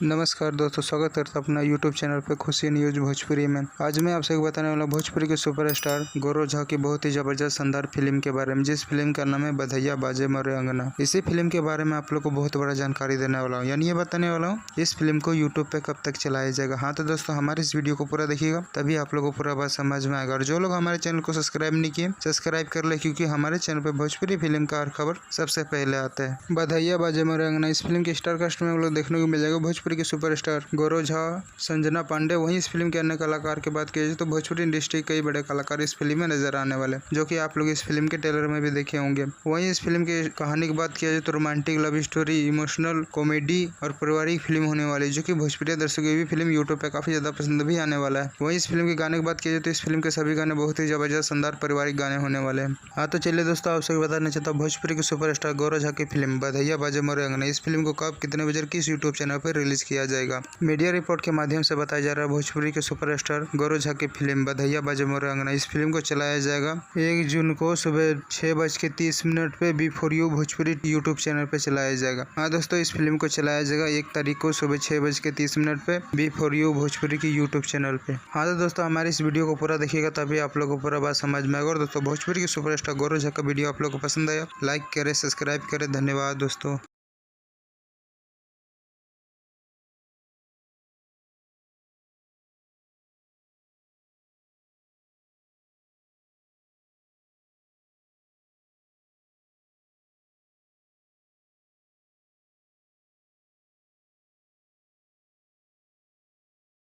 नमस्कार दोस्तों, स्वागत करता हूं अपना यूट्यूब चैनल पे खुशी न्यूज भोजपुरी में। आज मैं आपसे बताने वाला भोजपुरी के सुपरस्टार गौरव झा की बहुत ही जबरदस्त शानदार फिल्म के बारे में, जिस फिल्म का नाम है बधैया बाजे मोरे अंगना। इसी फिल्म के बारे में आप लोग को बहुत बड़ा जानकारी देने वाला हूँ, यानी ये बताने वाला हूँ इस फिल्म को यूट्यूब पे कब तक चलाया जाएगा। हाँ तो दोस्तों, हमारे इस वीडियो को पूरा देखिएगा, तभी आप लोग को पूरा बात समझ में आएगा। और जो लोग हमारे चैनल को सब्सक्राइब नहीं किए, सब्सक्राइब कर ले, क्योंकि हमारे चैनल पे भोजपुरी फिल्म का हर खबर सबसे पहले आता है। बधैया बाजे मोरे अंगना इस फिल्म के स्टार कास्ट में हम लोग देखने को मिल जाएगा भोजपुरी के सुपरस्टार गौरव झा, संजना पांडे। वहीं इस फिल्म के अन्य कलाकार की बात की जाए तो भोजपुरी इंडस्ट्री के कई बड़े कलाकार इस फिल्म में नजर आने वाले, जो कि आप लोग इस फिल्म के ट्रेलर में भी देखे होंगे। वहीं इस फिल्म की कहानी की बात किया जाए तो romantic love story, emotional comedy और पारिवारिक फिल्म होने वाली, जो कि भोजपुरी दर्शकों की भी फिल्म यूट्यूब पे काफी ज्यादा पसंद भी आने वाला है। वहीं इस फिल्म के गाने की बात की जाए तो इस फिल्म के सभी गाने बहुत ही जबरदस्त शानदार पारिवारिक गाने होने वाले हैं। हाँ तो चलिए दोस्तों, आपसे बताना चाहता हूँ भोजपुरी के सुपरस्टार गौरव झा की फिल्म बधैया बाजे मोरे अंगना इस फिल्म को कब, कितने बजे, किस यूट्यूब चैनल पर रिलीज किया जाएगा। मीडिया रिपोर्ट के माध्यम से बताया जा रहा है भोजपुरी के सुपरस्टार गौरव झा की फिल्म बधैया बाजे मोरे अंगना इस फिल्म को चलाया जाएगा 1 जून को सुबह 6:30 पे B4U भोजपुरी यूट्यूब चैनल पे चलाया जाएगा। हाँ दोस्तों, इस फिल्म को चलाया जाएगा 1 तारीख को सुबह 6:30 पे B4U भोजपुरी की यूट्यूब चैनल पे। हाँ तो दोस्तों, हमारे इस वीडियो को पूरा देखिएगा, तभी आप लोगों को पूरा बात समझ में आएगा। और दोस्तों, भोजपुरी के सुपरस्टार गौरव झा का वीडियो आप लोग को पसंद आया, लाइक करें, सब्सक्राइब करें। धन्यवाद दोस्तों।